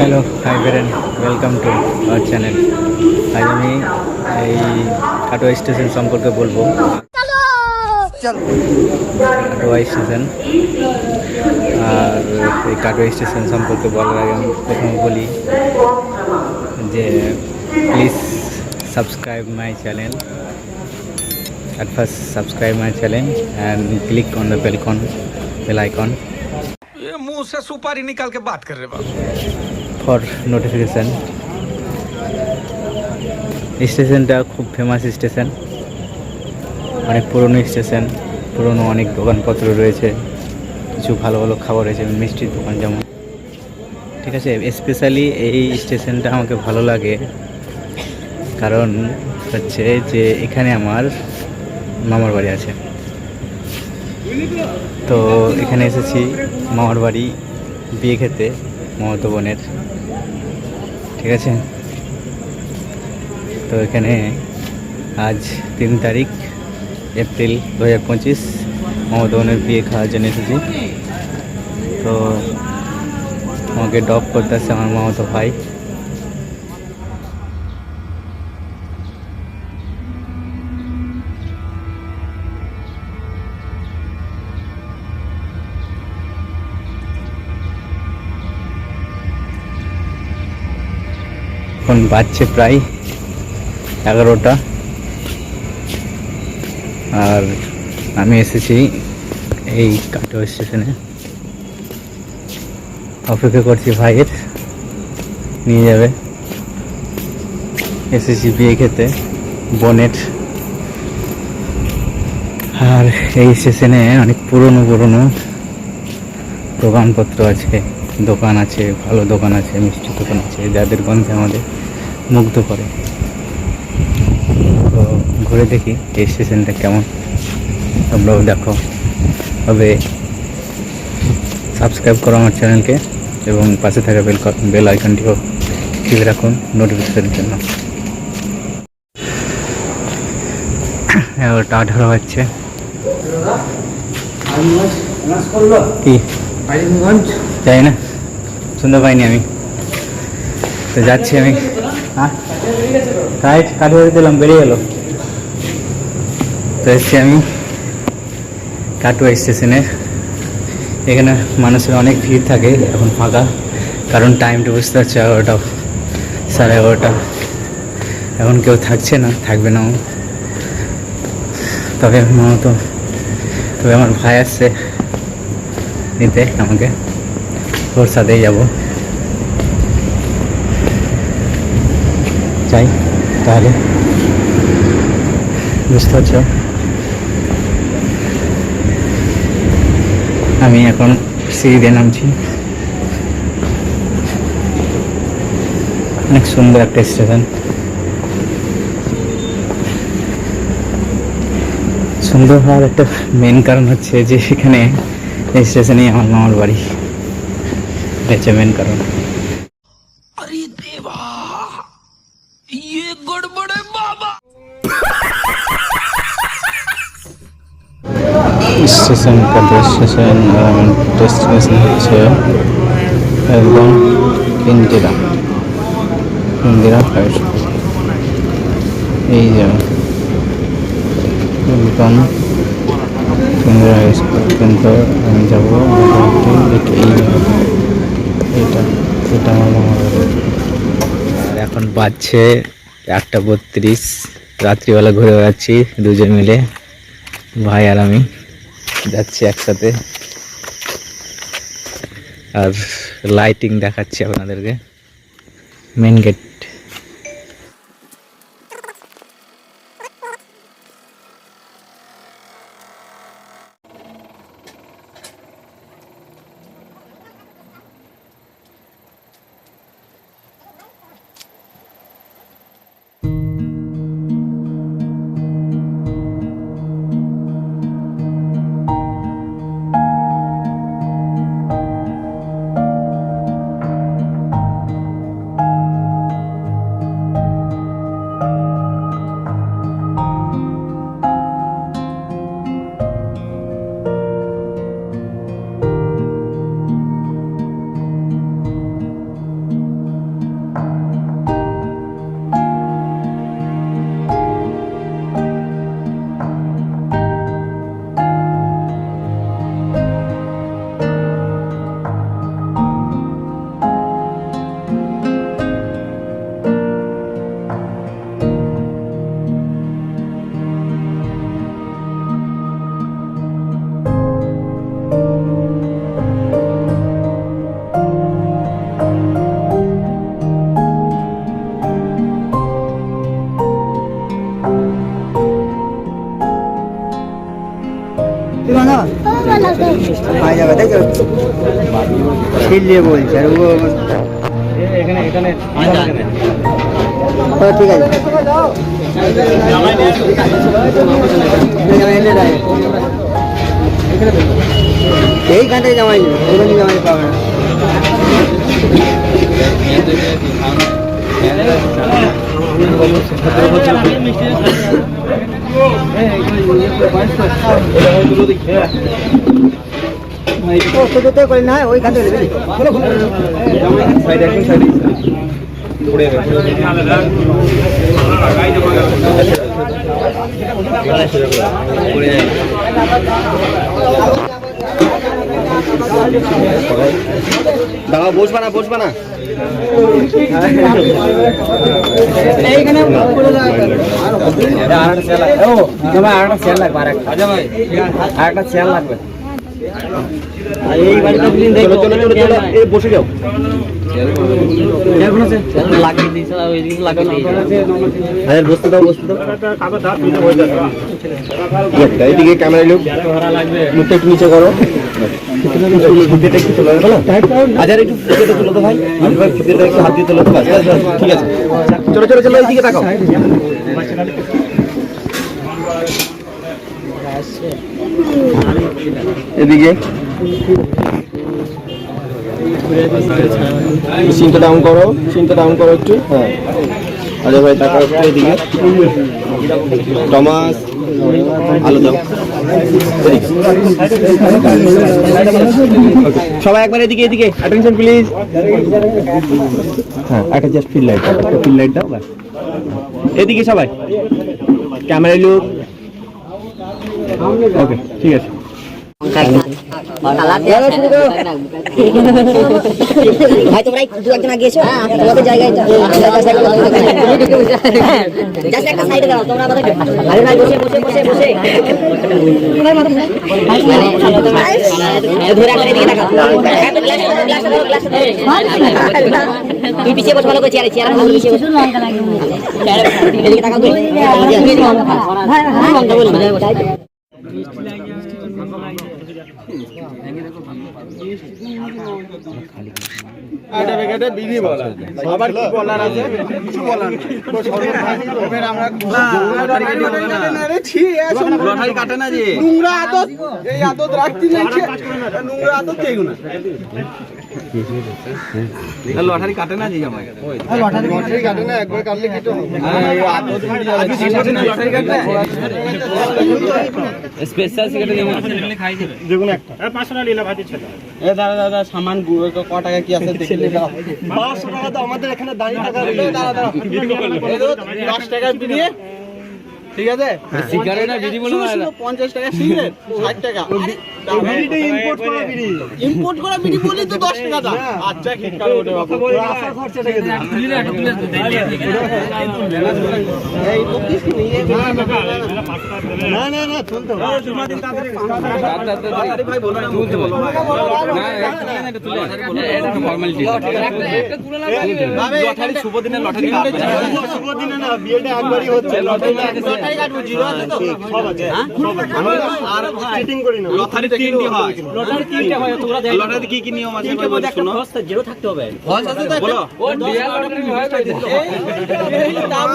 Hello, hi বেরেন, welcome to our channel. আজ আমি এই কাটোয়া স্টেশন সম্পর্কে বলবো। কাটোয়া স্টেশন, আর এই কাটোয়া স্টেশন সম্পর্কে বলার আগে আমি প্রথমে বলি যে please subscribe my channel. At first, subscribe my channel and click on the bell icon ये मुंह से सुपारी निकाल के बात कर रहे बाबू for notification. স্টেশনটা খুব ফেমাস স্টেশন, অনেক পুরনো স্টেশন, পুরনো অনেক দোকানপত্র রয়েছে, কিছু ভালো ভালো খাবার রয়েছে, মিষ্টির দোকান যেমন। ঠিক আছে, স্পেশালি এই স্টেশনটা আমাকে ভালো লাগে কারণ হচ্ছে যে এখানে আমার মামার বাড়ি আছে। তো এখানে এসেছি মামার বাড়ি বিয়ে খেতে, মামাতো বোনের। ঠিক আছে, তো এখানে আজ 3 তারিখ এপ্রিল 2025 মামাতো বোনের বিয়ে খাওয়ার জন্য এসেছি। তো আমাকে ড্রপ করতে আসছে আমার মামাতো ভাই। এখন বাজছে প্রায় 11টা, আর আমি এসেছি এই কাটোয়া স্টেশনে। অপেক্ষা করছি ভাইয়ের, নিয়ে যাবে। এসেছি বিয়ে খেতে বোনের। আর এই স্টেশনে অনেক পুরনো পুরনো দোকানপত্র আছে, দোকান আছে, ভালো দোকান আছে, মিষ্টি দোকান আছে, যাদের গন্ধে আমাদের মুগ্ধ করে। তো ঘুরে দেখি এই স্টেশনটা কেমন, তোমরাও দেখো। তবে সাবস্ক্রাইব করো আমার চ্যানেলকে এবং পাশে থাকা বেল আইকনটিও টিপে রাখুন নোটিফিকেশনের জন্য। 11টা হচ্ছে। কি যাই না, শুনতে পাইনি আমি। তো যাচ্ছি আমি। হ্যাঁ, রাইট, কাঠুয়ারি দিলাম, বেরিয়ে গেল। তো এসছি আমি কাটোয়া স্টেশনে। এখানে মানুষের অনেক ভিড় থাকে, এখন ফাঁকা, কারণ টাইমটা বুঝতে পারছি 11টা, 11:30। এখন কেউ থাকছে না, থাকবে না। তবে আমার ভাই আসছে নিতে আমাকে, ওর সাথেই যাবো। যাই তাহলে, বুঝতে পারছো। আমি এখন সিঁড়ি দিয়ে নামছি। অনেক সুন্দর একটা স্টেশন। সুন্দর হওয়ার একটা মেন কারণ হচ্ছে যে এখানে এই স্টেশনেই আমার মামার বাড়ি, এটা হচ্ছে মেন কারণ। अरे देवा ये गड़बड़ है बाबा স্টেশন কাটোয়া স্টেশন, ডেস্টিনেশন হচ্ছে একদম ইন্দিরা হাই স্কুল। এই যে একদম ইন্দিরা হাই স্কুল, কিন্তু আমি যাবো মোটামুটি এটা আমার মামার বাড়ি। আর এখন বাজছে 1:32, রাত্রিবেলা ঘুরে বেড়াচ্ছি দুজন মিলে, ভাই আর আমি যাচ্ছি একসাথে। আর লাইটিং দেখাচ্ছি আপনাদেরকে, মেন গেট। পাওয়া যাবে তাই তো ছিলিয়ে বলছে আর ও এখানে এখানে ঠিক আছে এইখান থেকে জামাই ওখানে জামাই পাবে না করে না ওইখান থেকে দাদা বসবা না বসবা না এইখানে আরেকটা চেয়ার লাগবে এই বাড়িতে চলো চলো চলো চলো এই বসে যাও বসতে দাও বসতে দাও এইদিকে ক্যামেরা লোক মুখটা একটু নিচে করো ফিতেটা একটু তোলো আচ্ছা একটু ফিতেটা তোলো তো ভাই ফিতেটা একটু হাত দিয়ে তোলো তো ঠিক আছে চলো চলো চলো এইদিকে তাকাও এদিকে সিনটা ডাউন করো একটু হ্যাঁ আরে ভাই তাকাও একটু এদিকে টমাস আলো দাও সবাই একবার এদিকে এদিকে অ্যাটেনশন প্লিজ হ্যাঁ একটা জাস্ট ফিল লাইট দাও বাস এদিকে সবাই ক্যামেরা লুক ওকে ঠিক আছে ভাই তোমরা দু একজন আগে এসো তোমাদের জায়গায় জাস্ট একটা সাইডে দাও তোমরা আমাদের আরে ভাই বসে বসে বসে বসে ধরে রাখলে দিকে তাকাও তুই পিছিয়ে বস ভালো করে চেয়ারে চেয়ারে ভালো পিছিয়ে বস এদিকে তাকাও তুই লটারি কাটে না যে নোংরা আদত এই আদত রাখতে নাইছে নোংরা আদত কেউ না লটারি কাটে না যে জামাই লটারি কাটে না একবার কাটলে কেটে হবে আদত লটারি কাটে স্পেশাল সিগারেট যেমন খাই দেবে যেগুলো একটা 500 টাকা নিলা ভাতি ছিল এ দাদা দাদা সামান ক টাকা কি আছে দেখলে 500 টাকা তো আমাদের এখানে দাঁড়িয়ে টাকা দাদা দাদা 10 টাকা দিয়ে ঠিক আছে সিগারেট না বিড়ি বলো না 50 টাকা সিগারেট 60 টাকা বিড়িটা ইম্পোর্ট করা বিড়ি বলি তো 10 টাকা দাম আচ্ছা ঠিক কাল ওটা বাবু আসার খরচা থেকে দাও তুলে একটা তুলে এই 25 কি নিয়ে না না না তুলতে হবে জমা দিন তাড়াতাড়ি ভাই বলো না তুলতে বলো না একটা তুলে এটা ফর্মালিটি একটা তুলে না লটারি শুভ দিনে লটারি শুভ দিনে না বিয়েটা একবারই হচ্ছে লটারি কাটবো জিরো আছে তো সব আছে আর চিটিং করি না লটারি তিনটি হয় লটারি তিনটা হয় তোমরা দেখো লটারিতে কি কি নিয়ম আছে বলো শুনো ফলস জিরো থাকতে হবে ফলস আছে তো বলো ও ডিএল লটারি হয় ভাই এই দাম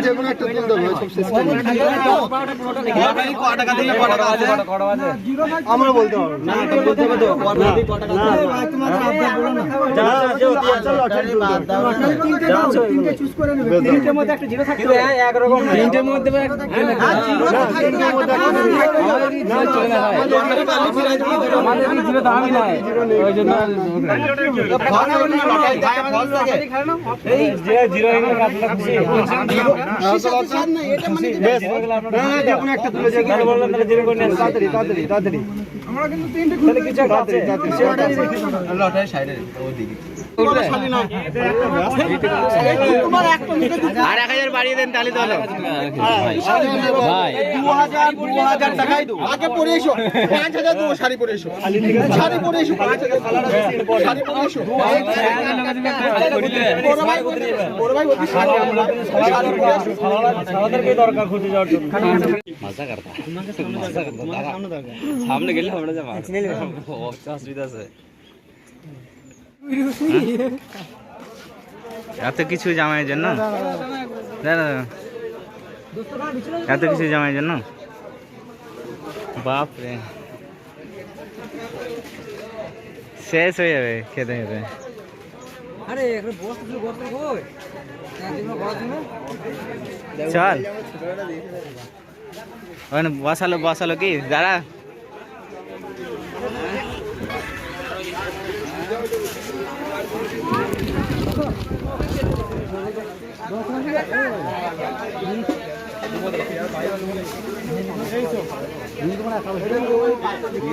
যেকোনো একটা তুল দেবো সব সিস্টেম লটারি কত টাকা দিলে কত টাকা আছে আমরা বলতে পারবো না বলতে হবে তো কত টাকা আছে ভাই তোমার আবদার বলো না যা যে আছে লটারি বাদ দাও তিনটে দাও তিনটে চুজ করে নেবে তিনটের মধ্যে একটা জিরো থাকতে হবে এক রকম না তিনটের মধ্যে হ্যাঁ জিরো তিনটের মধ্যে না চলে না ভাই আমাদের কি জিরো দামই নাই ওই জন্য লটারি থাকে ফল থাকে এই যে জিরো এগুলো কাটলে খুশি না এটা মানে না দেখুন একটা তুলে যে গেল বললাম তাহলে জিরো করে নেন তাড়াতাড়ি আমরা কিন্তু তিনটে তাহলে কিছু আছে লটারি সাইডে ওদিকে আর 1000 বাড়িয়ে দেন তাহলে তো হলো। ভাই 2000 টাকাই দেবো আগে পরে এসো 5000 দেবো শাড়ি পরে এসো শাড়ি পরে এসো 5000 শাড়ি পরে এসো বড় ভাই আমাদেরকে দরকার খুঁজে যাওয়ার জন্য মজা করতা সামনে গেলে আমরা যা মাছ অসুবিধা আছে এত কিছু জামাইয়ের জন্য, এত কিছু জামাইয়ের জন্য, বাপ রে শেষ হয়ে যাবে খেতে খেতে। চল ওখানে বসালো বসালো কি দাঁড়া।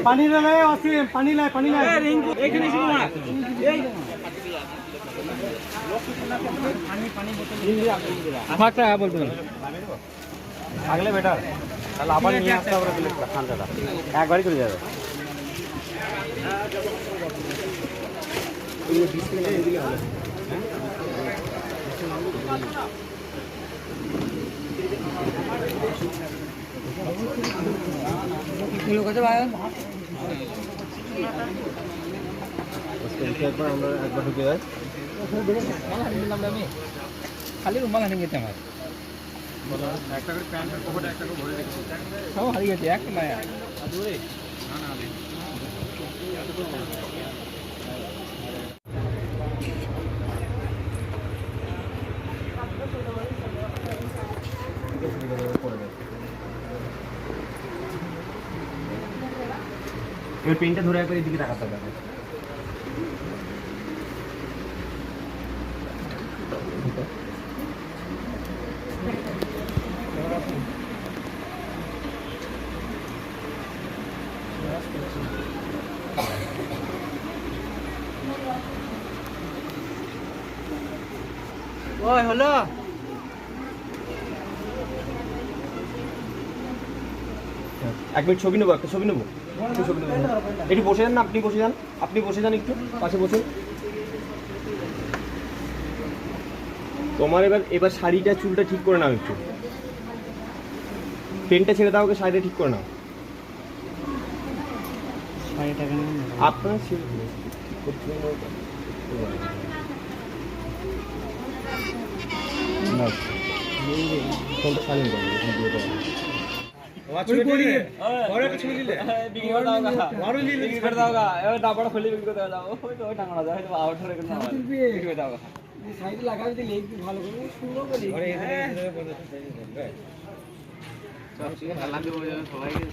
পানি লাই আছে পানি লাই এখানে ছিল না আমারটা বলবেন আগলে বেটার তাহলে আবার নিয়ে আসতে হবে ঠান্ডাটা একবারই করে যাবে আমরা একবার ঢুকে যাই খালি রুমাল হারিয়ে গেছে আমার একটা করে প্যান্টের পকেটে একটা করে ভরে রেখেছি সব হারিয়ে গেছে একটা নয় এবার পেনটা ধরে একবার এদিকে তাকাতে হবে ওই হলো এক মিনিট ছবি নেবো একটা ছবি নেবো একটু বসে যান না আপনি বসে যান একটু পাশে বসে তোমার এবার শাড়িটা চুলটা ঠিক করে নাও একটু পেনটা ছেড়ে দাও ওকে শাড়িটা ঠিক করে নাও আপনার কোনটা শাড়ি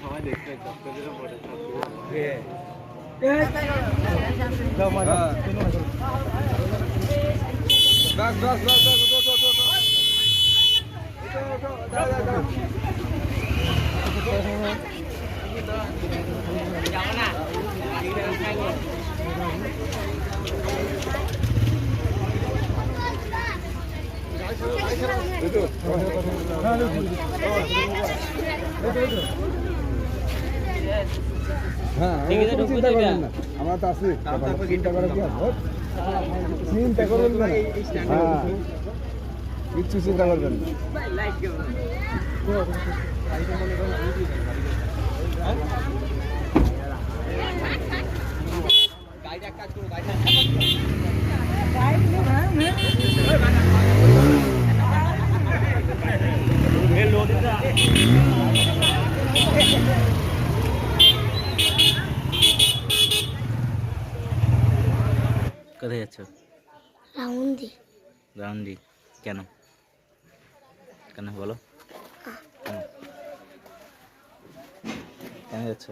সবাই দেখতে আমরা তো আছি চিন্তা করে কি আছে চিন্তা করবেন না কিচ্ছু চিন্তা করবেন না কোথায় যাচ্ছ? রাউন্ডি রাউন্ডি কেন কেন বলো কেন যাচ্ছ?